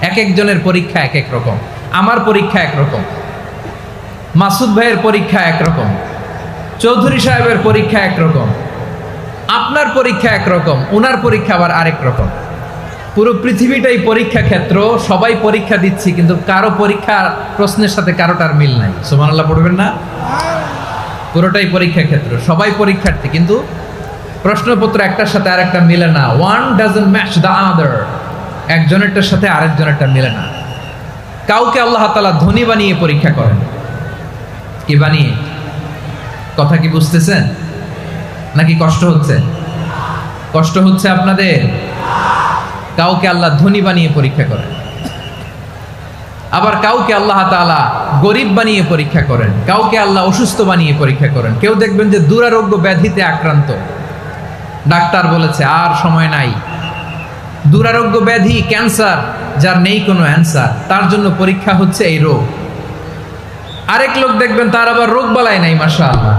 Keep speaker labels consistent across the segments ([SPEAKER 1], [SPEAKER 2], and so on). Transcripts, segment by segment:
[SPEAKER 1] এক একজনের পরীক্ষা এক এক রকম। আমার পরীক্ষা একরকম, মাসুদ ভাইয়ের পরীক্ষা একরকম, চৌধুরী সাহেবের পরীক্ষা একরকম, আপনার পরীক্ষা একরকম, ওনার পরীক্ষা আবার আরেক রকম। পুরো পৃথিবীটাই পরীক্ষা ক্ষেত্র, সবাই পরীক্ষা দিচ্ছি, কিন্তু কারো পরীক্ষার প্রশ্নের সাথে কারোটার মিল নাই। সুবহানাল্লাহ পড়বেন না? পুরোটাই পরীক্ষা ক্ষেত্র, সবাই পরীক্ষার্থী, কিন্তু প্রশ্নপত্র একটার সাথে আরেকটা মিলে না। One doesn't match the other, একজনেরটার সাথে আরেকজনেরটা মিলে না। কাউকে আল্লাহ তাআলা ধনী বানিয়ে পরীক্ষা করেন। কি বানিয়ে? কথা কি বুঝতেছেন নাকি কষ্ট হচ্ছে? কষ্ট হচ্ছে আপনাদের? কাউকে আল্লাহ ধনী বানিয়ে পরীক্ষা করেন, আবার কাউকে আল্লাহ তাআলা গরিব বানিয়ে পরীক্ষা করেন, কাউকে আল্লাহ অসুস্থ বানিয়ে পরীক্ষা করেন। কেউ দেখবেন যে দুরারোগ্য ব্যাধিতে আক্রান্ত, ডাক্তার বলেছে আর সময় নাই, দুরারোগ্য ব্যাধি, ক্যান্সার, যার নেই কোনো অ্যান্সার, তার জন্য পরীক্ষা হচ্ছে এই রোগ। আরেক লোক দেখবেন তার আবার রোগ বালাই নাই, মাশাআল্লাহ,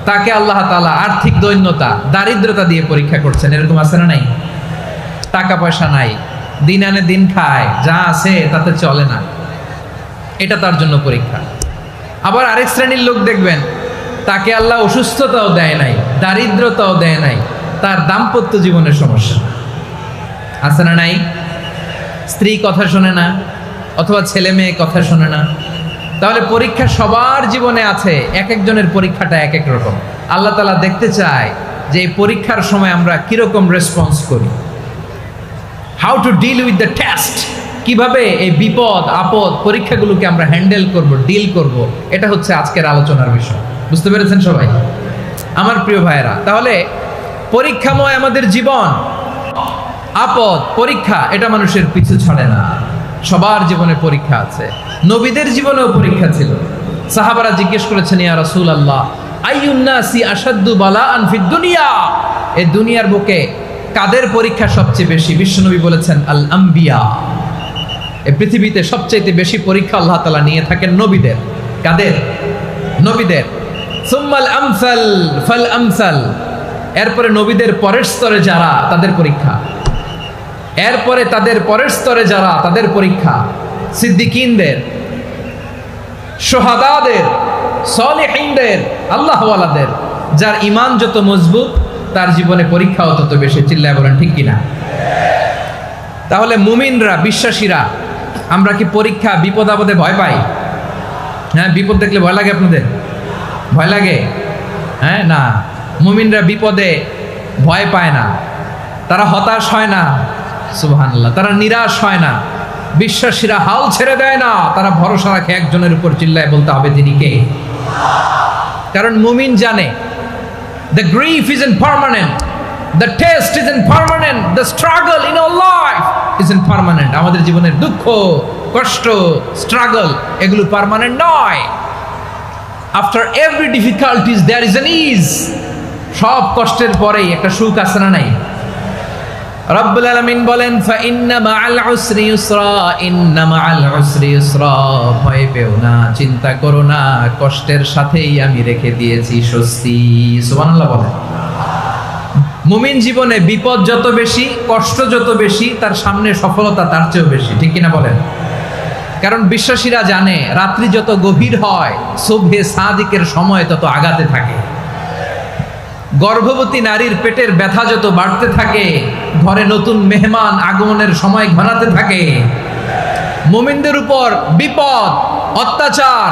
[SPEAKER 1] তাকে আল্লাহ তাআলা আর্থিক দৈন্যতা, দারিদ্রতা দিয়ে পরীক্ষা করছেন। এরকম আছে না নাই? টাকা পয়সা নাই, দিন আনে দিন খায়, যা আছে তাতে চলে না, এটা তার জন্য পরীক্ষা। আবার আরেক শ্রেণীর লোক দেখবেন তাকে আল্লাহ অসুস্থতাও দেয় নাই, দারিদ্রতাও দেয় নাই, তার দাম্পত্য জীবনের সমস্যা আছে না নাই? স্ত্রী কথা শোনে না, অথবা ছেলে মেয়ে কথা শোনে না। তাহলে পরীক্ষা সবার জীবনে আছে, এক একজনের পরীক্ষাটা এক এক রকম। আল্লাহ তাআলা দেখতে চায় যে এই পরীক্ষার সময় আমরা কিরকম রেসপন্স করি, how to deal with the test, কিভাবে এই বিপদ আপদ পরীক্ষাগুলোকে আমরা হ্যান্ডেল করব, ডিল করব, এটা হচ্ছে আজকের আলোচনার বিষয়। বুঝতে পেরেছেন সবাই আমার প্রিয় ভাইয়েরা? তাহলে পরীক্ষাময় আমাদের জীবন, আপদ পরীক্ষা, এটা মানুষের পিছু ছাড়ে না। সবার জীবনে পরীক্ষা আছে, নবীদের জীবনেও পরীক্ষা ছিল। সাহাবারা জিজ্ঞেস করেছেন, ইয়া রাসূলুল্লাহ, আইয়ুন নাসি আশাদ্দু বালাআন ফিদ দুনিয়া, এই দুনিয়ার বুকে কাদের পরীক্ষা সবচেয়ে বেশি? বিশ্বনবী বলেছেন, আল আম্বিয়া, এই পৃথিবীতে সবচেয়ে বেশি পরীক্ষা আল্লাহ তাআলা নিয়ে থাকেন নবীদের। কাদের? নবীদের। সুম্মাল আমসাল ফাল আমসাল, এরপরে নবীদের পরের স্তরে যারা, তাদের পরীক্ষা। এরপরে তাদের পরের স্তরে যারা, তাদের পরীক্ষা। সিদ্দিকিনদের, শুহাদাদের, সলিহিনদের, আল্লাহওয়ালাদের, যার ঈমান যত মজবুত তার জীবনে পরীক্ষাও তত বেশি। চিল্লায় বলেন ঠিক কিনা? তাহলে মুমিনরা, বিশ্বাসীরা, আমরা কি পরীক্ষা বিপদ আপদে ভয় পাই? হ্যাঁ, বিপদ দেখলে ভয় লাগে আপনাদের? ভয় লাগে? হ্যাঁ, না, মুমিনরা বিপদে ভয় পায় না, তারা হতাশ হয় না, সুবহানাল্লাহ, তারা নিরাশ হয় না। বিশ্বাসীরা হাল ছেড়ে দেয় না, তারা ভরসা রাখে একজনের উপর। চিল্লায় বলতে হবে তিনি কে? কারণ মুমিন জানে the grief isn't permanent, the test isn't permanent, the struggle in our life isn't permanent. আমাদের জীবনের দুঃখ, কষ্ট, স্ট্রাগল, এগুলো পার্মানেন্ট নয়। after every difficulties there is an ease, সব কষ্টের পরেই একটা সুখ আছে না নাই? রব্বুল আলামিন বলেন, ফা ইন্না মাআল উসরি ইউসরা, ইন্না মাআল উসরি ইউসরা, ভয় পেও না, চিন্তা করো না, কষ্টের সাথেই আমি রেখে দিয়েছি স্বস্তি। সুবহানাল্লাহ বলেন। মুমিন জীবনে বিপদ যত বেশি, কষ্ট যত বেশি, তার সামনে সফলতা তার চেয়েও বেশি। ঠিক কিনা বলেন? কারণ বিশ্বাসীরা জানে রাত্রি যত গভীর হয়, সুবহে সাদিকের সময় তত আগাতে থাকে। গর্ভবতী নারীর পেটের ব্যথা যত বাড়তে থাকে, ঘরে নতুন মেহমান আগমনের সময় ঘনাতে থাকে। মুমিনদের উপর বিপদ, অত্যাচার,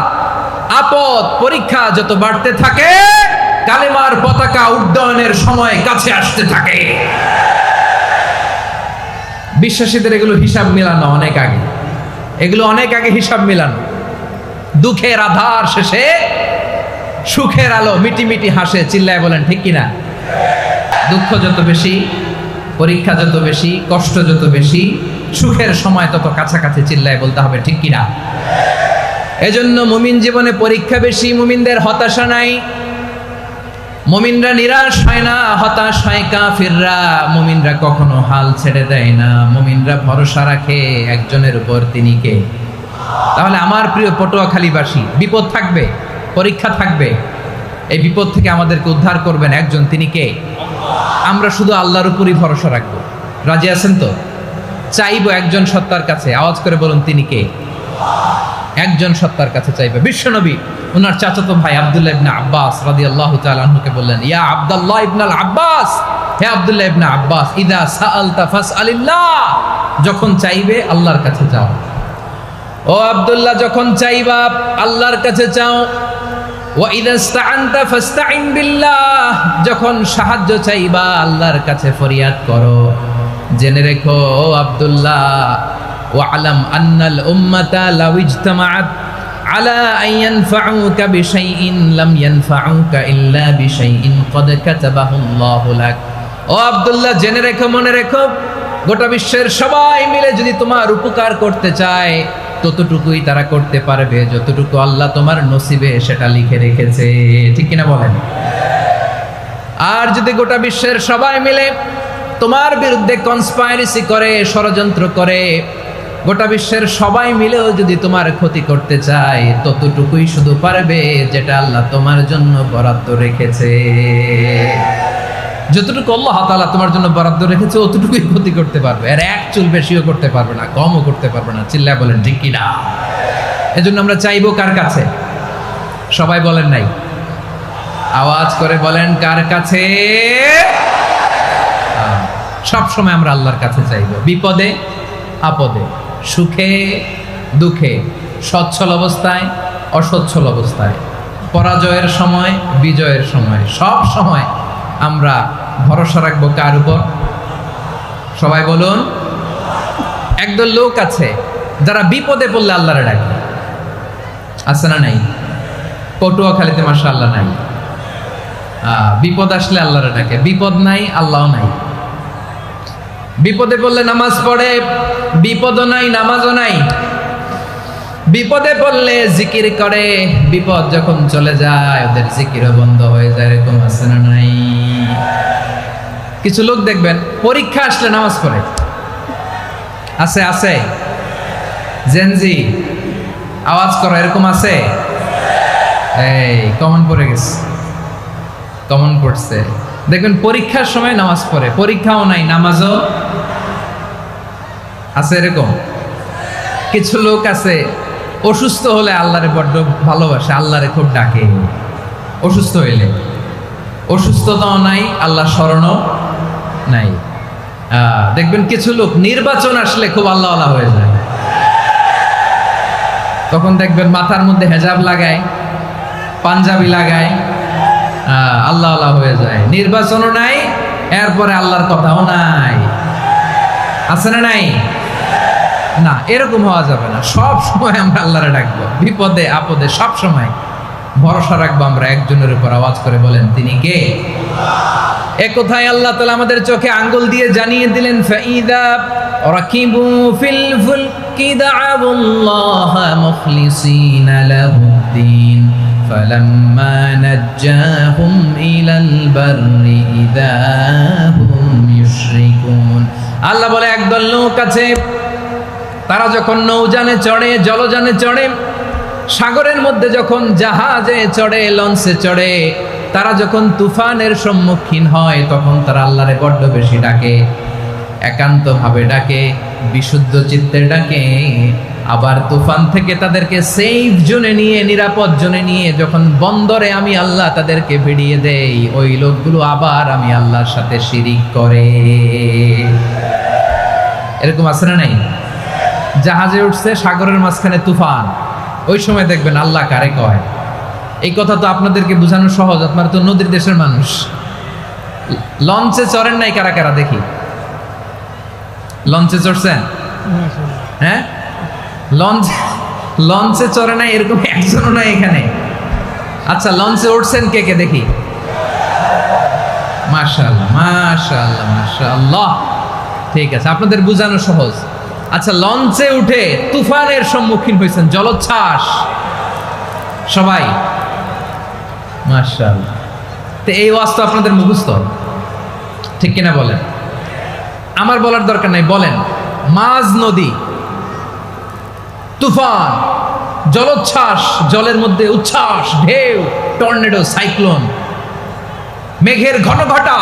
[SPEAKER 1] আপদ, পরীক্ষা যত বাড়তে থাকে, কালেমার পতাকা উড্ডয়নের সময় কাছে আসতে থাকে। বিশ্বাসীদের এগুলো হিসাব মিলানো অনেক আগে, এগুলো অনেক আগে হিসাব মিলানো। দুঃখের আধার শেষে সুখের আলো মিটি মিটি হাসে। চিল্লায় বলেন ঠিক কিনা? দুঃখ যত বেশি, পরীক্ষা যত বেশি, কষ্ট যত বেশি, সুখের সময় তত কাছাকাছি। চিল্লায় বলতে হবে ঠিক কিনা? এজন্য মুমিন জীবনে পরীক্ষা বেশি, মুমিনদের হতাশা নাই, মুমিনরা নিরাশ হয় না, হতাশ হয় কাফিররা। মুমিনরা কখনো হাল ছেড়ে দেয় না, মুমিনরা ভরসা রাখে একজনের উপর, তিনি কে? তাহলে আমার প্রিয় পটুয়াখালীবাসী, বিপদ থাকবে, পরীক্ষা থাকবে, এই বিপদ থেকে আমাদেরকে উদ্ধার করবেন একজন, তিনি কে? আমরা শুধু আল্লাহর উপরই ভরসা রাখবো। রাজি আছেন তো? চাইবো একজন সত্তার কাছে, আওয়াজ করে বলুন তিনি কে? একজন সত্তার কাছে চাইবে। বিশ্বনবী ওনার চাচাতো ভাই আব্দুল্লাহ ইবনে আব্বাস রাদিয়াল্লাহু তাআলা আনহুকে বললেন, ইয়া আব্দুল্লাহ ইবনুল আব্বাস, হে আব্দুল্লাহ ইবনে আব্বাস, ইদা সাআলতা ফাসআলিল্লাহ, যখন চাইবে আল্লাহর কাছে যাও। ও আব্দুল্লাহ, যখন চাইবা আল্লাহর কাছে চাও। ওয়া ইদা ইসতাআনতা ফাসতাইন বিল্লাহ, যখন সাহায্য চাইবা আল্লাহর কাছে ফরিয়াদ করো। জেনে রেখো ও আব্দুল্লাহ, ওয়া'লাম আন্নাল উম্মাতা লাউ ইজতামাআত আলা আন ইয়ানফাউকা বিশাইইন লাম ইয়ানফাউকা ইল্লা বিশাইইন ক্বাদ কাতাবাহু আল্লাহু লাক। ও আব্দুল্লাহ, জেনে রেখো, মনে রেখো, গোটা বিশ্বের সবাই মিলে যদি তোমার উপকার করতে চায় ততটুকুই তারা করতে পারবে যতটুকু আল্লাহ তোমার নসিবে সেটা লিখে রেখেছে। ঠিক কিনা বলেন? আর যদি গোটা বিশ্বের সবাই মিলে তোমার বিরুদ্ধে কনস্পাইরেসি করে, ষড়যন্ত্র করে, গোটা বিশ্বের সবাই মিলেও যদি তোমার ক্ষতি করতে চায় ততটুকুই শুধু পারবে যেটা আল্লাহ তোমার জন্য বরাদ্দ রেখেছে। যতটুকু আল্লাহ তাআলা তোমার জন্য বরাদ্দ রেখেছে অতটুকুই ক্ষতি করতে পারবে, আর এক চুল বেশিও করতে পারবে না, কমও করতে পারবে না। চিল্লায় বলেন ঠিক কিনা? এজন্য আমরা চাইবো কার কাছে? সবাই বলেন নাই, আওয়াজ করে বলেন কার কাছে? সব সময় আমরা আল্লাহর কাছে চাইবো, বিপদে আপদে, সুখে দুঃখে, সচ্ছল অবস্থায় অসচ্ছল অবস্থায়, পরাজয়ের সময় বিজয়ের সময়, সব সময় আমরা ভরসা রাখবো কার উপর? সবাই বলুন। একদল লোক আছে যারা বিপদে পড়লে আল্লাহরে ডাকে, আছে না নাই? পটুয়াখালীতে মাশাআল্লাহ নাই। বিপদ আসলে আল্লাহরে ডাকে, বিপদ নাই আল্লাহও নাই। বিপদে পড়লে নামাজ পড়ে, বিপদও নাই নামাজও নাই। বিপদে পড়লে জিকির করে, বিপদ যখন চলে যায় ওদের জিকিরও বন্ধ হয়ে যায়। এরকম আছে না নাই? কিছু লোক দেখবেন পরীক্ষা আসলে নামাজ পড়ে, আছে আছে। জেনজি আওয়াজ করো, এরকম আছে? এই কমন পড়ে গেছে, কমন পড়ছে। দেখবেন পরীক্ষার সময় নামাজ পড়ে, পরীক্ষাও নাই নামাজও আছে। এরকম কিছু লোক আছে অসুস্থ হলে আল্লাহরে বড্ড ভালোবাসে, আল্লাহরে খুব ডাকে। অসুস্থ হইলে অসুস্থতাও নাই, আল্লাহ স্মরণও নাই। দেখবেন কিছু লোক নির্বাচন আসলে খুব আল্লাহওয়ালা হয়ে যায়, তখন দেখবেন মাথার মধ্যে হেজাব লাগায়, পাঞ্জাবি লাগায়, আল্লাহওয়ালা হয়ে যায়। নির্বাচনও নাই, এরপরে আল্লাহর কথাও নাই। আছে না নাই? না, এরকম হওয়া যাবে না। সব সময় আমরা আল্লাহরে ডাকবো, বিপদে আপদে সব সময় ভরসা রাখবো আমরা একজনের উপর। আওয়াজ করে বলেন তিনি কে? এ কথায় আল্লাহ তাআলা আমাদের চোখে আঙ্গুল দিয়ে জানিয়ে দিলেন, ফাইদা রাকিবু ফিল ফুলকি দা'আবুল্লাহ মুখলিসিনা লাহুদ্দিন ফালাম্মা নাজ্জাহুম ইলাল বাররি ইযা হুম ইউশরিকুন। আল্লাহ বলে একদল লোক আছে, তারা যখন নৌযানে চড়ে, জলযানে চড়ে, সাগরের মধ্যে যখন জাহাজে চড়ে, লঞ্চে চড়ে, তারা যখন তুফানের সম্মুখীন হয় তখন তারা আল্লাহরে বড্ড বেশি ডাকে, একান্তভাবে ডাকে, বিশুদ্ধ চিত্তে ডাকে। আবার তুফান থেকে তাদেরকে সেফ জোনে নিয়ে, নিরাপদ জোনে নিয়ে যখন বন্দরে আমি আল্লাহ তাদেরকে ভিড়িয়ে দেই, ওই লোকগুলো আবার আমি আল্লাহর সাথে শিরিক করে। এরকম আছে না নাই? জাহাজে উঠছে, সাগরের মাঝখানে তুফান, ওই সময় দেখবেন আল্লাহ কারে কয়। এই কথা তো আপনাদেরকে বোঝানো সহজ, আপনারা তো নদীর দেশের মানুষ। লঞ্চে চড়েন নাই কারা কারা? দেখি, লঞ্চে চড়ছেন? হ্যাঁ, লঞ্চে চড়ে নাই এরকম একজনও নাই এখানে। আচ্ছা, লঞ্চে উঠছেন কে কে? দেখি। মাশাআল্লাহ মাশাআল্লাহ মাশাআল্লাহ, ঠিক আছে, আপনাদের বোঝানো সহজ। আচ্ছা, লঞ্চে উঠে তুফানের সম্মুখীন হয়েছেন, জলোচ্ছ্বাস সবাই, মাশাআল্লাহ। তো এই ওয়াজ তো আপনাদের মুখস্থ, ঠিক কিনা বলেন? আমার বলার দরকার নাই, বলেন। মাঝ নদী, তুফান, জলোচ্ছ্বাস, জলের মধ্যে উচ্ছ্বাস, ঢেউ, টর্নেডো, সাইক্লোন, মেঘের ঘনঘটা,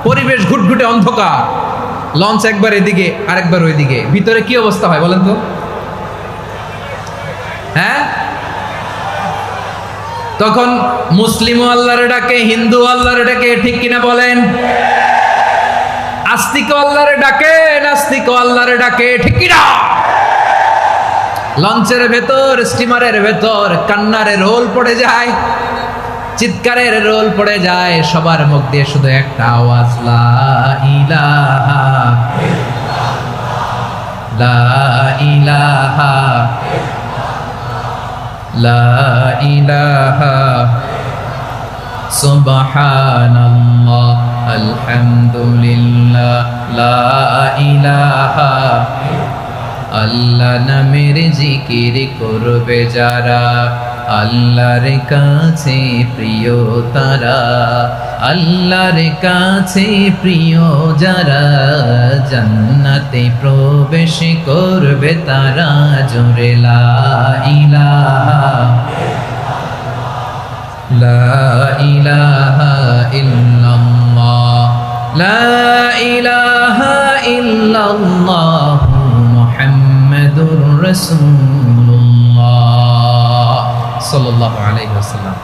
[SPEAKER 1] পরিবেশ ঘুটঘুটে অন্ধকার, লঞ্চ একবার এদিকে আরেকবার ওইদিকে, ভিতরে কি অবস্থা হয় বলেন তো? হ্যাঁ, তখন মুসলিমও আল্লাহরে ডাকে, হিন্দু আল্লাহরে ডাকে, ঠিক কিনা বলেন? আস্তিক আল্লাহরে ডাকে, নাস্তিক আল্লাহরে ডাকে, ঠিক কিনা? লঞ্চের ভেতর, স্টিমারের ভেতর কান্নারে রোল পড়ে যায়, চিৎকারের রোল পড়ে যায়, সবার মুখ দিয়ে শুধু একটা আওয়াজ, লা ইলাহা লা ইলাহা লা ইলাহা সুবহানাল্লাহ আলহামদুলিল্লাহ লা ইলাহা। আল্লাহ নামের জিকির করবে যারা, আল্লাহর কাছে প্রিয় তারা, আল্লাহর কাছে প্রিয় যারা, জান্নাতে প্রবেশ করবে তারা, জোরে লা ইলাহা লা ইলাহা ইল্লাল্লাহ লা ইলাহা ইল্লাল্লাহ মুহাম্মাদুর রাসূলুল্লাহ সাল্লাল্লাহু আলাইহি ওয়াসাল্লাম।